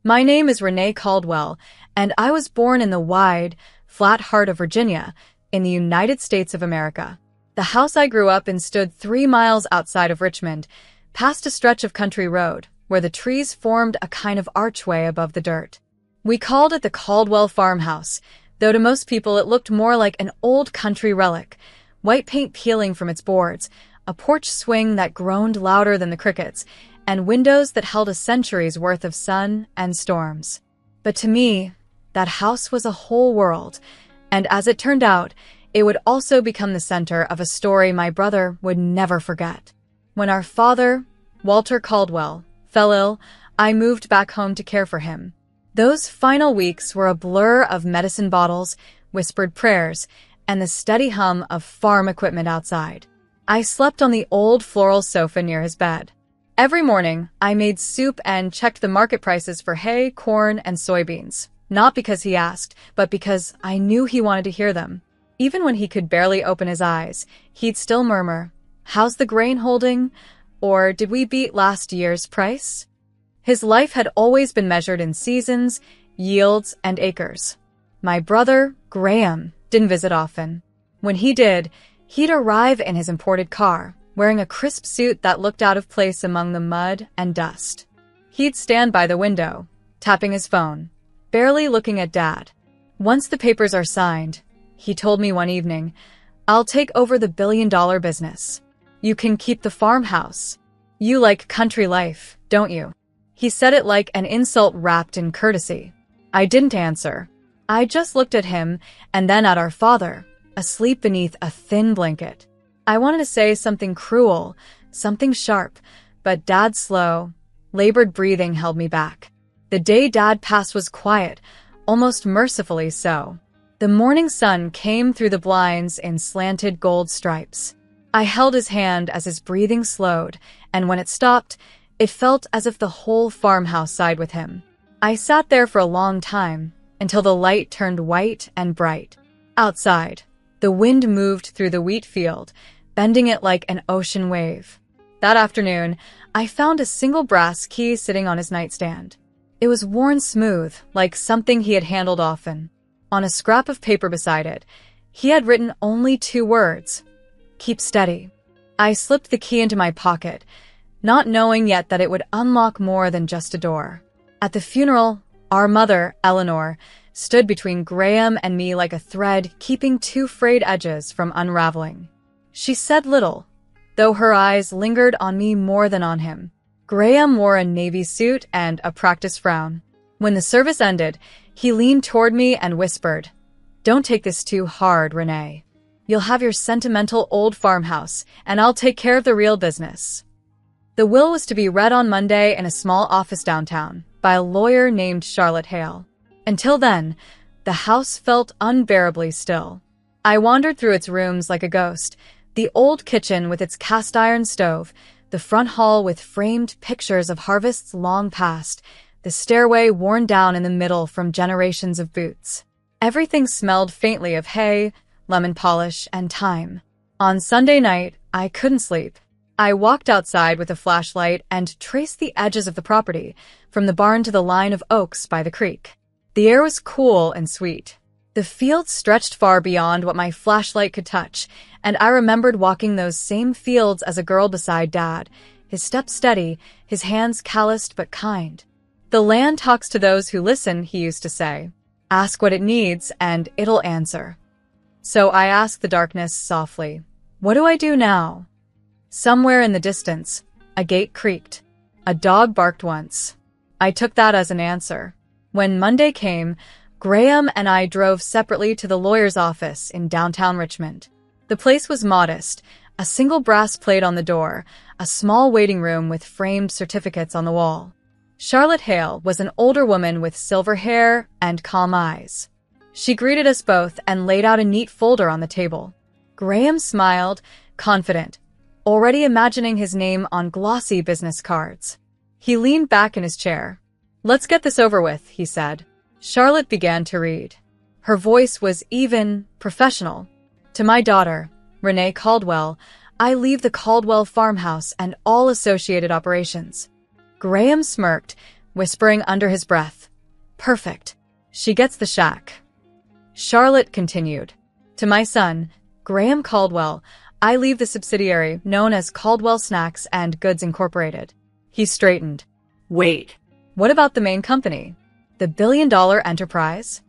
My name is Renee Caldwell, and I was born in the wide, flat heart of Virginia, in the United States of America. The house I grew up in stood 3 miles outside of Richmond, past a stretch of country road, where the trees formed a kind of archway above the dirt. We called it the Caldwell Farmhouse, though to most people it looked more like an old country relic, white paint peeling from its boards, a porch swing that groaned louder than the crickets, and windows that held a century's worth of sun and storms. But to me, that house was a whole world, and as it turned out, it would also become the center of a story my brother would never forget. When our father, Walter Caldwell, fell ill, I moved back home to care for him. Those final weeks were a blur of medicine bottles, whispered prayers, and the steady hum of farm equipment outside. I slept on the old floral sofa near his bed. Every morning, I made soup and checked the market prices for hay, corn, and soybeans. Not because he asked, but because I knew he wanted to hear them. Even when he could barely open his eyes, he'd still murmur, "How's the grain holding?" Or, "Did we beat last year's price?" His life had always been measured in seasons, yields, and acres. My brother, Graham, didn't visit often. When he did, he'd arrive in his imported car, wearing a crisp suit that looked out of place among the mud and dust. He'd stand by the window, tapping his phone, barely looking at Dad. "Once the papers are signed," he told me one evening, "I'll take over the billion-dollar business. You can keep the farmhouse. You like country life, don't you?" He said it like an insult wrapped in courtesy. I didn't answer. I just looked at him and then at our father, asleep beneath a thin blanket. I wanted to say something cruel, something sharp, but Dad's slow, labored breathing held me back. The day Dad passed was quiet, almost mercifully so. The morning sun came through the blinds in slanted gold stripes. I held his hand as his breathing slowed, and when it stopped, it felt as if the whole farmhouse sighed with him. I sat there for a long time, until the light turned white and bright. Outside, the wind moved through the wheat field, bending it like an ocean wave. That afternoon, I found a single brass key sitting on his nightstand. It was worn smooth, like something he had handled often. On a scrap of paper beside it, he had written only 2 words: "Keep steady." I slipped the key into my pocket, not knowing yet that it would unlock more than just a door. At the funeral, our mother, Eleanor, stood between Graham and me like a thread, keeping 2 frayed edges from unraveling. She said little, though her eyes lingered on me more than on him. Graham wore a navy suit and a practiced frown. When the service ended, he leaned toward me and whispered, "Don't take this too hard, Renee. You'll have your sentimental old farmhouse, and I'll take care of the real business." The will was to be read on Monday in a small office downtown by a lawyer named Charlotte Hale. Until then, the house felt unbearably still. I wandered through its rooms like a ghost, the old kitchen with its cast-iron stove, the front hall with framed pictures of harvests long past, the stairway worn down in the middle from generations of boots. Everything smelled faintly of hay, lemon polish, and thyme. On Sunday night, I couldn't sleep. I walked outside with a flashlight and traced the edges of the property, from the barn to the line of oaks by the creek. The air was cool and sweet. The fields stretched far beyond what my flashlight could touch, and I remembered walking those same fields as a girl beside Dad, his step steady, his hands calloused but kind. "The land talks to those who listen," he used to say. "Ask what it needs, and it'll answer." So I asked the darkness softly, "What do I do now?" Somewhere in the distance, a gate creaked. A dog barked once. I took that as an answer. When Monday came, Graham and I drove separately to the lawyer's office in downtown Richmond. The place was modest, a single brass plate on the door, a small waiting room with framed certificates on the wall. Charlotte Hale was an older woman with silver hair and calm eyes. She greeted us both and laid out a neat folder on the table. Graham smiled, confident, already imagining his name on glossy business cards. He leaned back in his chair. "Let's get this over with," he said. Charlotte began to read. Her voice was even, professional. "To my daughter, Renee Caldwell, I leave the Caldwell Farmhouse and all associated operations." Graham smirked, whispering under his breath, "Perfect. She gets the shack." Charlotte continued, "To my son, Graham Caldwell, I leave the subsidiary known as Caldwell Snacks and Goods Incorporated." He straightened. Wait. "What about the main company? The billion-dollar enterprise?"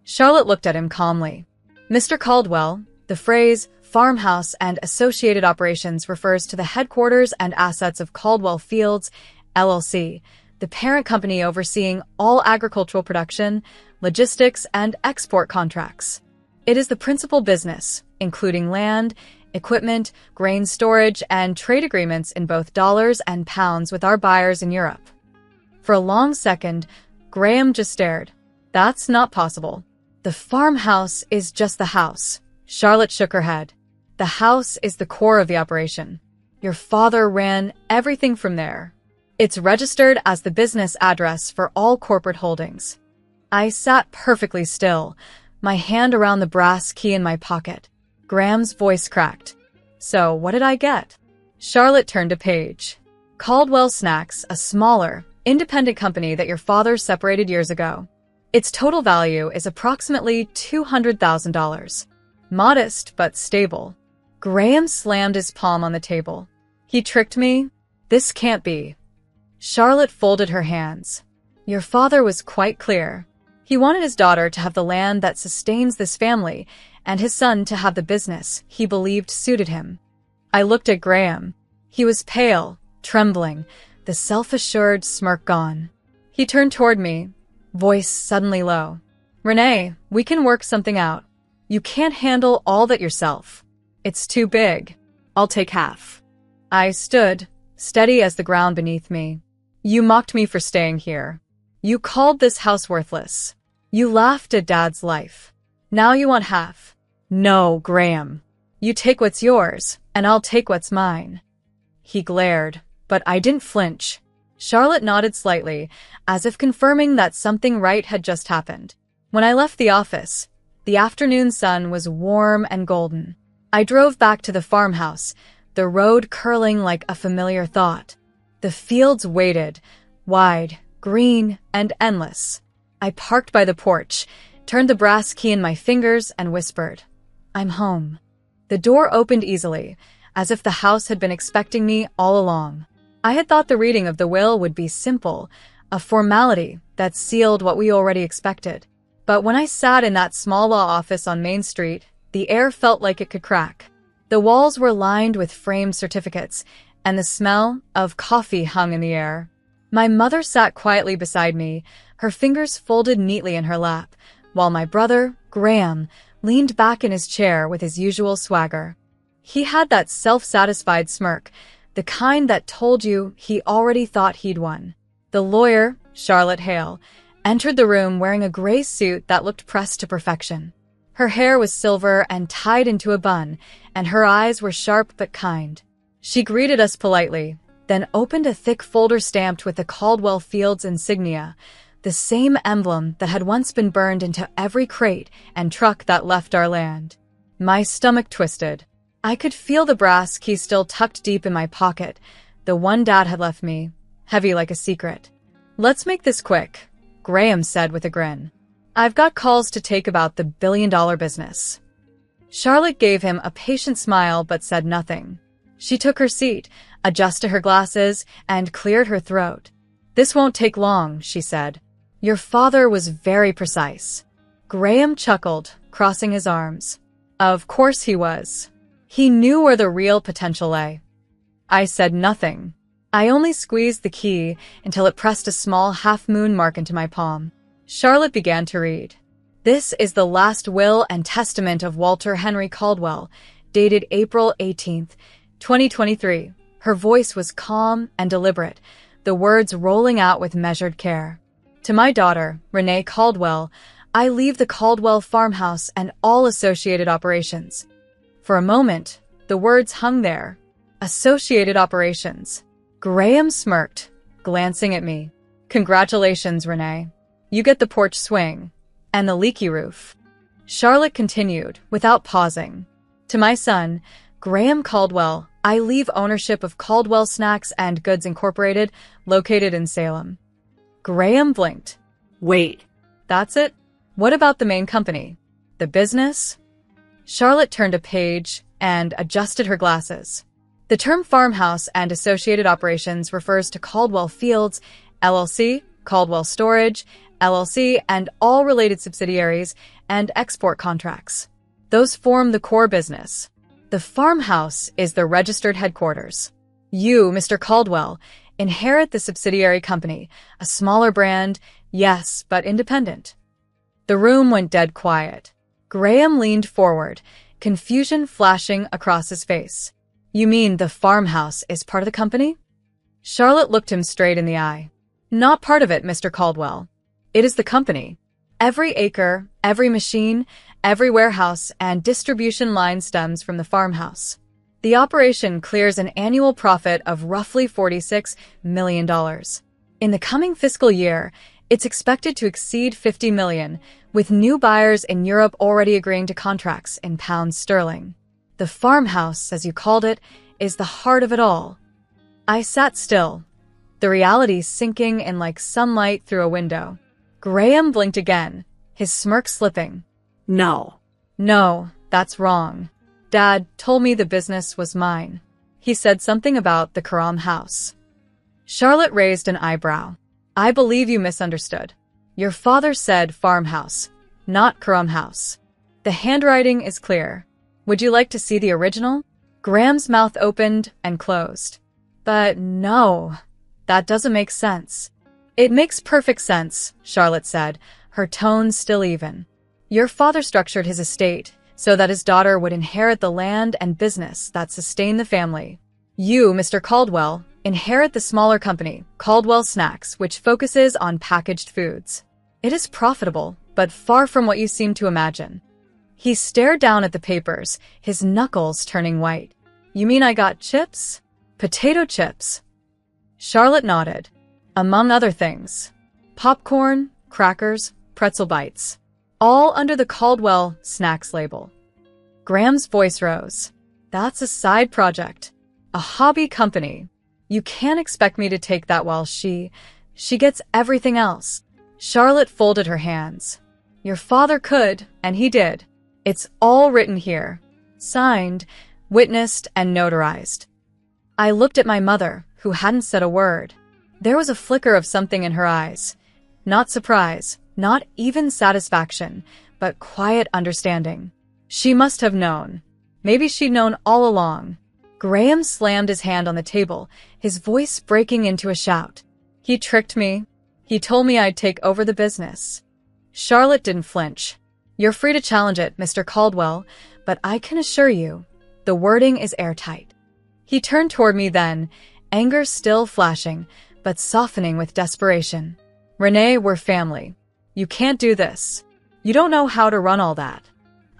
Charlotte looked at him calmly. "Mr. Caldwell, the phrase Farmhouse and Associated Operations refers to the headquarters and assets of Caldwell Fields, LLC, the parent company overseeing all agricultural production, logistics, and export contracts. It is the principal business, including land, equipment, grain storage, and trade agreements in both dollars and pounds with our buyers in Europe." For a long second, Graham just stared. "That's not possible." "The farmhouse is just the house." Charlotte shook her head. "The house is the core of the operation. Your father ran everything from there. It's registered as the business address for all corporate holdings." I sat perfectly still, my hand around the brass key in my pocket. Graham's voice cracked. "So, what did I get?" Charlotte turned a page. "Caldwell Snacks, a smaller, independent company that your father separated years ago. Its total value is approximately $200,000. Modest, but stable." Graham slammed his palm on the table. "He tricked me? This can't be." Charlotte folded her hands. "Your father was quite clear. He wanted his daughter to have the land that sustains this family, and his son to have the business he believed suited him." I looked at Graham. He was pale, trembling, the self-assured smirk gone. He turned toward me, voice suddenly low. "Renee, we can work something out. You can't handle all that yourself. It's too big. I'll take half." I stood, steady as the ground beneath me. "You mocked me for staying here. You called this house worthless. You laughed at Dad's life. Now you want half." "No, Graham. You take what's yours, and I'll take what's mine." He glared, but I didn't flinch. Charlotte nodded slightly, as if confirming that something right had just happened. When I left the office, the afternoon sun was warm and golden. I drove back to the farmhouse, the road curling like a familiar thought. The fields waited, wide, green, and endless. I parked by the porch, turned the brass key in my fingers, and whispered, "I'm home." The door opened easily, as if the house had been expecting me all along. I had thought the reading of the will would be simple, a formality that sealed what we already expected. But when I sat in that small law office on Main Street, the air felt like it could crack. The walls were lined with framed certificates, and the smell of coffee hung in the air. My mother sat quietly beside me, her fingers folded neatly in her lap, while my brother, Graham, leaned back in his chair with his usual swagger. He had that self-satisfied smirk, the kind that told you he already thought he'd won. The lawyer, Charlotte Hale, entered the room wearing a gray suit that looked pressed to perfection. Her hair was silver and tied into a bun, and her eyes were sharp but kind. She greeted us politely, then opened a thick folder stamped with the Caldwell Fields insignia, the same emblem that had once been burned into every crate and truck that left our land. My stomach twisted. I could feel the brass key still tucked deep in my pocket, the one Dad had left me, heavy like a secret. "Let's make this quick," Graham said with a grin. "I've got calls to take about the billion-dollar business." Charlotte gave him a patient smile but said nothing. She took her seat, adjusted her glasses, and cleared her throat. "This won't take long," she said. "Your father was very precise." Graham chuckled, crossing his arms. "Of course he was. He knew where the real potential lay." I said nothing. I only squeezed the key until it pressed a small half-moon mark into my palm. Charlotte began to read. "This is the last will and testament of Walter Henry Caldwell, dated April 18th, 2023. Her voice was calm and deliberate, the words rolling out with measured care. "To my daughter, Renee Caldwell, I leave the Caldwell farmhouse and all associated operations." For a moment, the words hung there. Associated operations. Graham smirked, glancing at me. "Congratulations, Renee. You get the porch swing and the leaky roof." Charlotte continued, without pausing. "To my son, Graham Caldwell, I leave ownership of Caldwell Snacks and Goods Incorporated, located in Salem." Graham blinked. Wait. That's it? What about the main company? The business? Charlotte turned a page and adjusted her glasses. The term Farmhouse and associated operations refers to Caldwell Fields, LLC, Caldwell Storage, LLC, and all related subsidiaries and export contracts. Those form the core business. The Farmhouse is the registered headquarters. You, Mr. Caldwell, inherit the subsidiary company, a smaller brand, yes, but independent. The room went dead quiet. Graham leaned forward, confusion flashing across his face. You mean the Farmhouse is part of the company? Charlotte looked him straight in the eye. Not part of it, Mr. Caldwell. It is the company. Every acre, every machine, every warehouse and distribution line stems from the Farmhouse. The operation clears an annual profit of roughly $46 million. In the coming fiscal year, it's expected to exceed $50 million, with new buyers in Europe already agreeing to contracts in pounds sterling. The Farmhouse, as you called it, is the heart of it all. I sat still, the reality sinking in like sunlight through a window. Graham blinked again, his smirk slipping. No. No, that's wrong. Dad told me the business was mine. He said something about the Karam house. Charlotte raised an eyebrow. I believe you misunderstood. Your father said Farmhouse, not Karam house. The handwriting is clear. Would you like to see the original? Graham's mouth opened and closed. But no, that doesn't make sense. It makes perfect sense, Charlotte said, her tone still even. Your father structured his estate so that his daughter would inherit the land and business that sustain the family. You, Mr. Caldwell, inherit the smaller company, Caldwell Snacks, which focuses on packaged foods. It is profitable, but far from what you seem to imagine. He stared down at the papers, his knuckles turning white. You mean I got chips? Potato chips? Charlotte nodded. Among other things. Popcorn, crackers, pretzel bites. All under the Caldwell Snacks label. Graham's voice rose. That's a side project. A hobby company. You can't expect me to take that while she gets everything else. Charlotte folded her hands. Your father could, and he did. It's all written here. Signed, witnessed, and notarized. I looked at my mother, who hadn't said a word. There was a flicker of something in her eyes. Not surprise, not even satisfaction, but quiet understanding. She must have known. Maybe she'd known all along. Graham slammed his hand on the table, his voice breaking into a shout. He tricked me. He told me I'd take over the business. Charlotte didn't flinch. You're free to challenge it, Mr. Caldwell, but I can assure you, the wording is airtight. He turned toward me then, anger still flashing, but softening with desperation. Renee, we're family. You can't do this. You don't know how to run all that.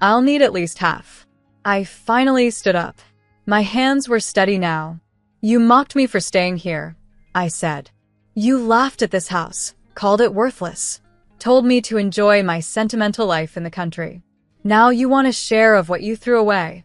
I'll need at least half. I finally stood up. My hands were steady now. You mocked me for staying here, I said. You laughed at this house, called it worthless, told me to enjoy my sentimental life in the country. Now you want a share of what you threw away.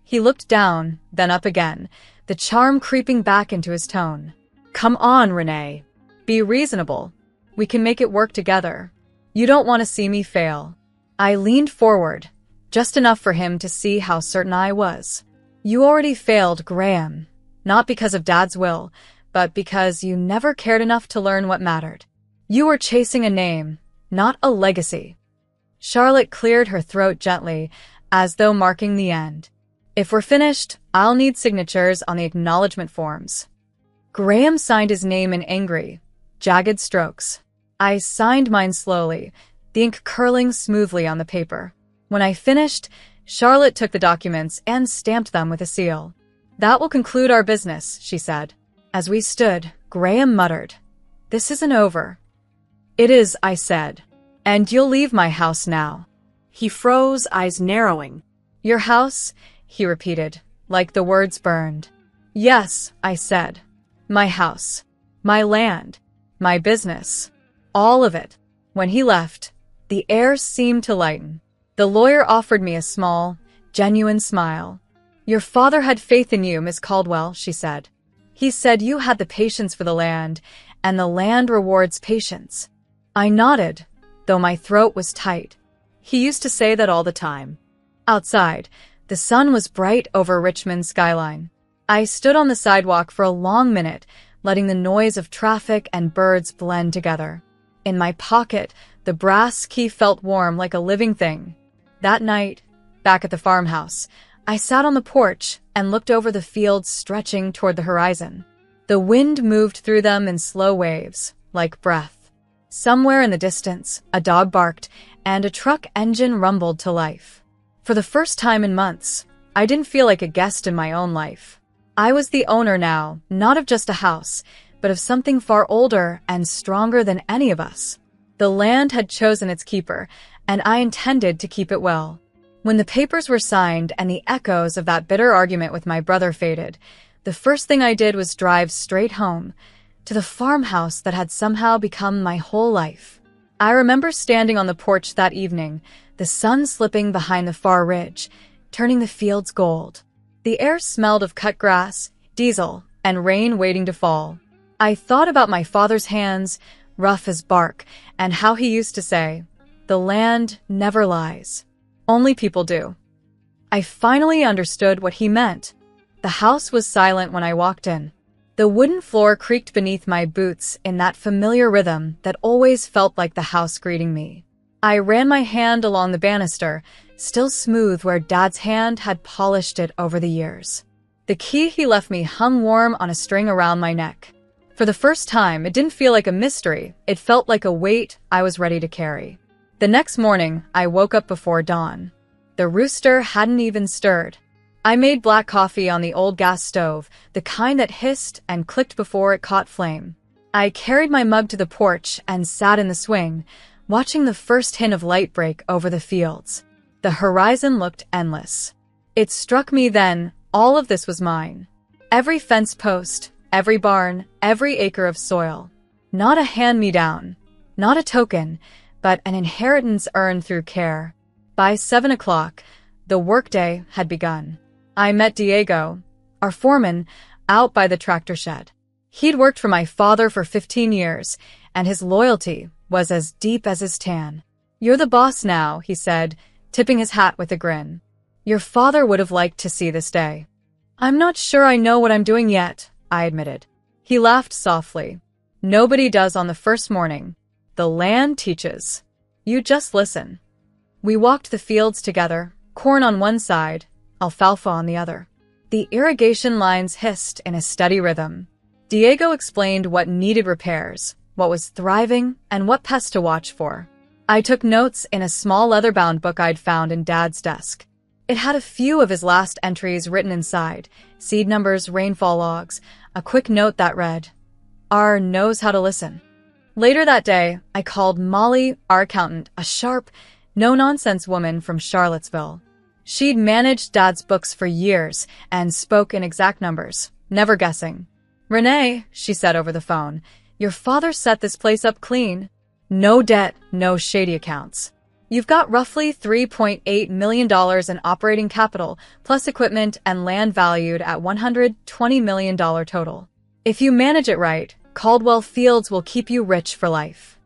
He looked down, then up again, the charm creeping back into his tone. Come on, Renee. Be reasonable. We can make it work together. You don't want to see me fail. I leaned forward, just enough for him to see how certain I was. You already failed, Graham. Not because of Dad's will, but because you never cared enough to learn what mattered. You were chasing a name, not a legacy. Charlotte cleared her throat gently, as though marking the end. If we're finished, I'll need signatures on the acknowledgement forms. Graham signed his name in angry, jagged strokes. I signed mine slowly, the ink curling smoothly on the paper. When I finished, Charlotte took the documents and stamped them with a seal. That will conclude our business, she said. As we stood, Graham muttered, This isn't over. It is, I said. And you'll leave my house now. He froze, eyes narrowing. Your house? He repeated, like the words burned. Yes, I said. My house. My land. My business. All of it. When he left, the air seemed to lighten. The lawyer offered me a small, genuine smile. Your father had faith in you, Miss Caldwell, she said. He said you had the patience for the land, and the land rewards patience. I nodded, though my throat was tight. He used to say that all the time. Outside, the sun was bright over Richmond's skyline. I stood on the sidewalk for a long minute, letting the noise of traffic and birds blend together. In my pocket, the brass key felt warm like a living thing. That night, back at the farmhouse, I sat on the porch and looked over the fields stretching toward the horizon. The wind moved through them in slow waves, like breath. Somewhere in the distance, a dog barked, and a truck engine rumbled to life. For the first time in months, I didn't feel like a guest in my own life. I was the owner now, not of just a house, but of something far older and stronger than any of us. The land had chosen its keeper, and I intended to keep it well. When the papers were signed and the echoes of that bitter argument with my brother faded, the first thing I did was drive straight home, to the farmhouse that had somehow become my whole life. I remember standing on the porch that evening, the sun slipping behind the far ridge, turning the fields gold. The air smelled of cut grass, diesel, and rain waiting to fall. I thought about my father's hands, rough as bark, and how he used to say, "The land never lies. Only people do." I finally understood what he meant. The house was silent when I walked in. The wooden floor creaked beneath my boots in that familiar rhythm that always felt like the house greeting me. I ran my hand along the banister, still smooth where Dad's hand had polished it over the years. The key he left me hung warm on a string around my neck. For the first time, it didn't feel like a mystery. It felt like a weight I was ready to carry. The next morning, I woke up before dawn. The rooster hadn't even stirred. I made black coffee on the old gas stove, the kind that hissed and clicked before it caught flame. I carried my mug to the porch and sat in the swing, watching the first hint of light break over the fields. The horizon looked endless. It struck me then, all of this was mine. Every fence post, every barn, every acre of soil. Not a hand-me-down, not a token, but an inheritance earned through care. By 7 o'clock, the workday had begun. I met Diego, our foreman, out by the tractor shed. He'd worked for my father for 15 years, and his loyalty was as deep as his tan. "You're the boss now," he said, tipping his hat with a grin. "Your father would have liked to see this day." "I'm not sure I know what I'm doing yet," I admitted. He laughed softly. "Nobody does on the first morning. The land teaches. You just listen." We walked the fields together, corn on one side, alfalfa on the other. The irrigation lines hissed in a steady rhythm. Diego explained what needed repairs, what was thriving, and what pests to watch for. I took notes in a small leather-bound book I'd found in Dad's desk. It had a few of his last entries written inside, seed numbers, rainfall logs, a quick note that read, "R knows how to listen." Later that day, I called Molly, our accountant, a sharp, no-nonsense woman from Charlottesville. She'd managed Dad's books for years and spoke in exact numbers, never guessing. "Renee," she said over the phone, "your father set this place up clean. No debt, no shady accounts. You've got roughly $3.8 million in operating capital, plus equipment and land valued at $120 million total. If you manage it right, Caldwell Fields will keep you rich for life."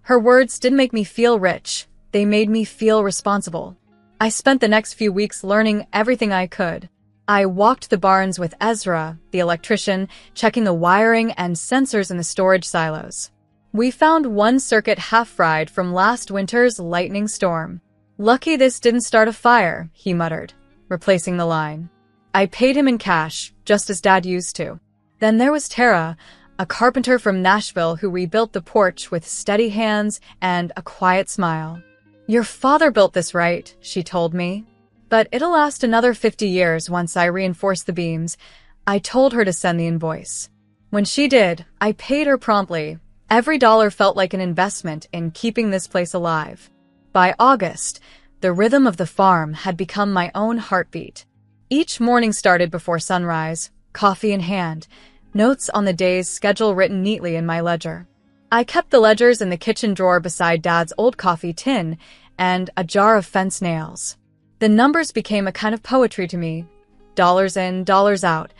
Her words didn't make me feel rich. They made me feel responsible. I spent the next few weeks learning everything I could. I walked the barns with Ezra, the electrician, checking the wiring and sensors in the storage silos. We found one circuit half-fried from last winter's lightning storm. "Lucky this didn't start a fire," he muttered, replacing the line. I paid him in cash, just as Dad used to. Then there was Tara, a carpenter from Nashville who rebuilt the porch with steady hands and a quiet smile. "Your father built this right," she told me. "But it'll last another 50 years once I reinforce the beams." I told her to send the invoice. When she did, I paid her promptly. Every dollar felt like an investment in keeping this place alive. By August, the rhythm of the farm had become my own heartbeat. Each morning started before sunrise, coffee in hand, notes on the day's schedule written neatly in my ledger. I kept the ledgers in the kitchen drawer beside Dad's old coffee tin and a jar of fence nails. The numbers became a kind of poetry to me. Dollars in, dollars out,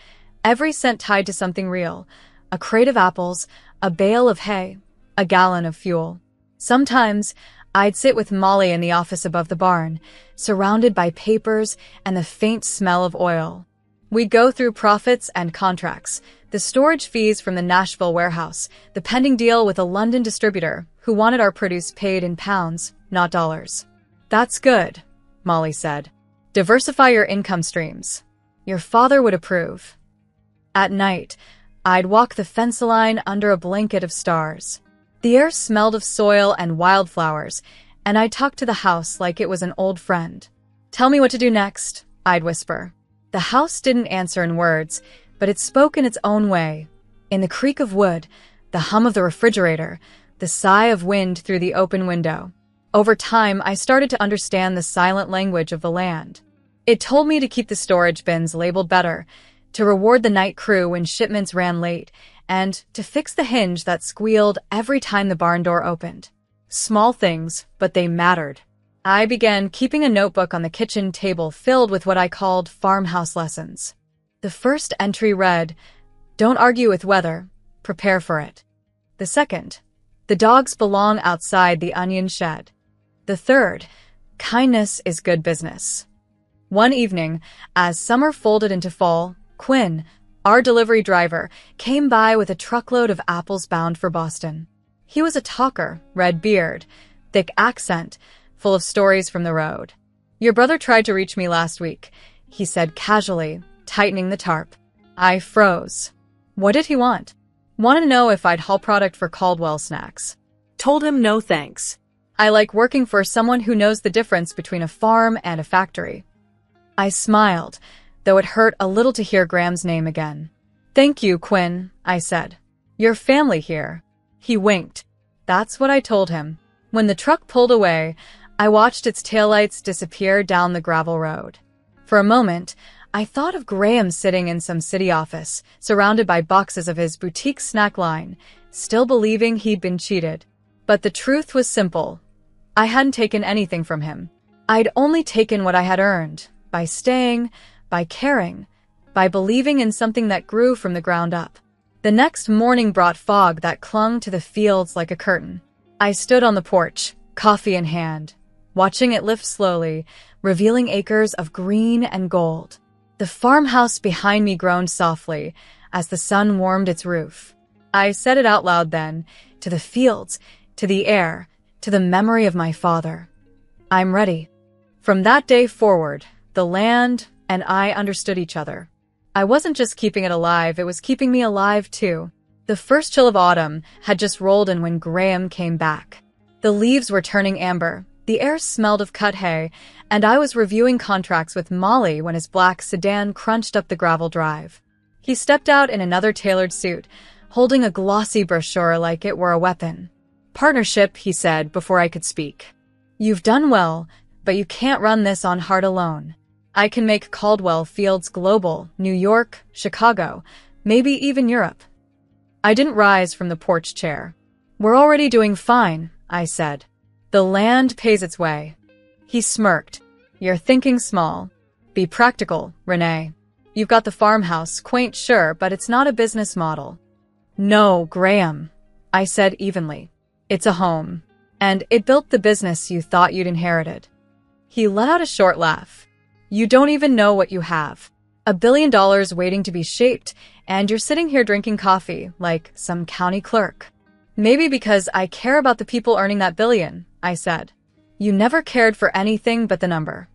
every cent tied to something real. A crate of apples, a bale of hay, a gallon of fuel. Sometimes, I'd sit with Molly in the office above the barn, surrounded by papers and the faint smell of oil. We'd go through profits and contracts, the storage fees from the Nashville warehouse, the pending deal with a London distributor who wanted our produce paid in pounds, not dollars. "That's good," Molly said. "Diversify your income streams. Your father would approve." At night, I'd walk the fence line under a blanket of stars. The air smelled of soil and wildflowers, and I'd talk to the house like it was an old friend. "Tell me what to do next," I'd whisper. The house didn't answer in words, but it spoke in its own way. In the creak of wood, the hum of the refrigerator, the sigh of wind through the open window. Over time, I started to understand the silent language of the land. It told me to keep the storage bins labeled better, to reward the night crew when shipments ran late, and to fix the hinge that squealed every time the barn door opened. Small things, but they mattered. I began keeping a notebook on the kitchen table filled with what I called farmhouse lessons. The first entry read, "Don't argue with weather, prepare for it." The second, "The dogs belong outside the onion shed." The third, "Kindness is good business." One evening, as summer folded into fall, Quinn, our delivery driver, came by with a truckload of apples bound for Boston. He was a talker, red beard, thick accent, full of stories from the road. "Your brother tried to reach me last week," he said casually, tightening the tarp. I froze. What did he want? Wanted to know if I'd haul product for Caldwell Snacks. Told him no thanks. I like working for someone who knows the difference between a farm and a factory. I smiled, though it hurt a little to hear Graham's name again. "Thank you, Quinn," I said. "Your family here." He winked. That's what I told him. When the truck pulled away, I watched its taillights disappear down the gravel road. For a moment, I thought of Graham sitting in some city office, surrounded by boxes of his boutique snack line, still believing he'd been cheated. But the truth was simple. I hadn't taken anything from him. I'd only taken what I had earned, by staying, by caring, by believing in something that grew from the ground up. The next morning brought fog that clung to the fields like a curtain. I stood on the porch, coffee in hand, watching it lift slowly, revealing acres of green and gold. The farmhouse behind me groaned softly as the sun warmed its roof. I said it out loud then, to the fields, to the air, to the memory of my father. I'm ready. From that day forward, the land and I understood each other. I wasn't just keeping it alive, it was keeping me alive too. The first chill of autumn had just rolled in when Graham came back. The leaves were turning amber, the air smelled of cut hay, and I was reviewing contracts with Molly when his black sedan crunched up the gravel drive. He stepped out in another tailored suit, holding a glossy brochure like it were a weapon. "Partnership," he said before I could speak. "You've done well, but you can't run this on heart alone. I can make Caldwell Fields global, New York, Chicago, maybe even Europe." I didn't rise from the porch chair. "We're already doing fine," I said. "The land pays its way." He smirked. "You're thinking small. Be practical, Renee. You've got the farmhouse, quaint sure, but it's not a business model." "No, Graham," I said evenly. "It's a home. And it built the business you thought you'd inherited." He let out a short laugh. "You don't even know what you have. $1 billion waiting to be shaped, and you're sitting here drinking coffee like some county clerk." "Maybe because I care about the people earning that billion," I said. "You never cared for anything but the number."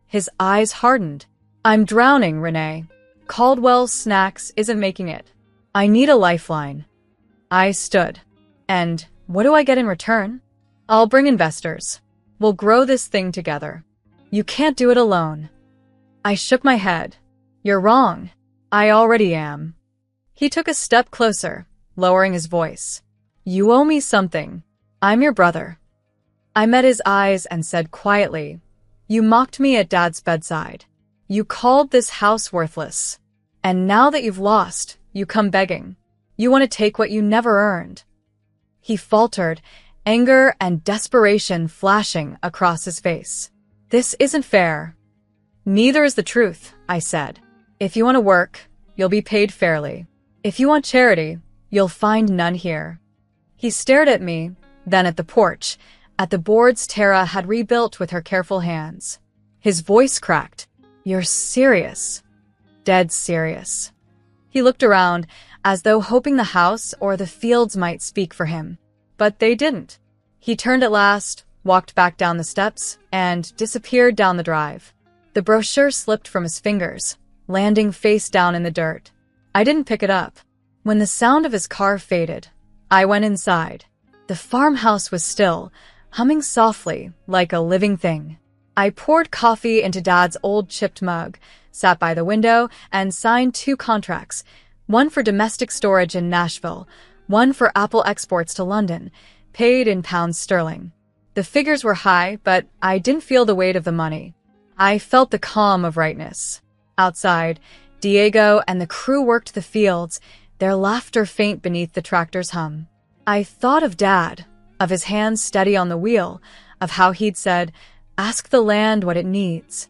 His eyes hardened. "I'm drowning, Renee. Caldwell Snacks isn't making it. I need a lifeline." I stood. "And what do I get in return?" "I'll bring investors. We'll grow this thing together." "You can't do it alone." I shook my head. "You're wrong. I already am." He took a step closer, lowering his voice. "You owe me something. I'm your brother." I met his eyes and said quietly, "You mocked me at Dad's bedside. You called this house worthless. And now that you've lost, you come begging. You want to take what you never earned." He faltered, anger and desperation flashing across his face. "This isn't fair." "Neither is the truth," I said. "If you want to work, you'll be paid fairly. If you want charity, You'll find none here. He stared at me, then at the porch, at the boards Tara had rebuilt with her careful hands. His voice cracked. You're serious. Dead serious. He looked around, as though hoping the house or the fields might speak for him. But they didn't. He turned at last, walked back down the steps, and disappeared down the drive. The brochure slipped from his fingers, landing face down in the dirt. I didn't pick it up. When the sound of his car faded, I went inside. The farmhouse was still, humming softly like a living thing. I poured coffee into Dad's old chipped mug, sat by the window, and signed 2 contracts, one for domestic storage in Nashville, one for apple exports to London, paid in pounds sterling. The figures were high, but I didn't feel the weight of the money. I felt the calm of rightness. Outside, Diego and the crew worked the fields, their laughter faint beneath the tractor's hum. I thought of Dad, of his hands steady on the wheel, of how he'd said, "Ask the land what it needs."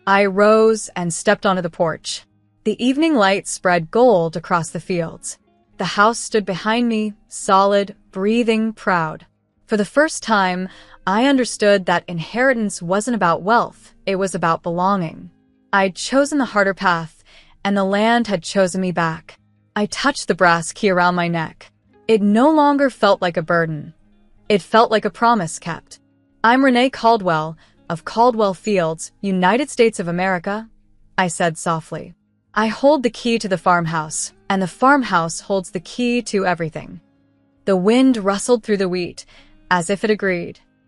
I rose and stepped onto the porch. The evening light spread gold across the fields. The house stood behind me, solid, breathing, proud. For the first time, I understood that inheritance wasn't about wealth, it was about belonging. I'd chosen the harder path, and the land had chosen me back. I touched the brass key around my neck. It no longer felt like a burden. It felt like a promise kept. I'm Renee Caldwell, of Caldwell Fields, United States of America, I said softly. I hold the key to the farmhouse, and the farmhouse holds the key to everything. The wind rustled through the wheat, as if it agreed.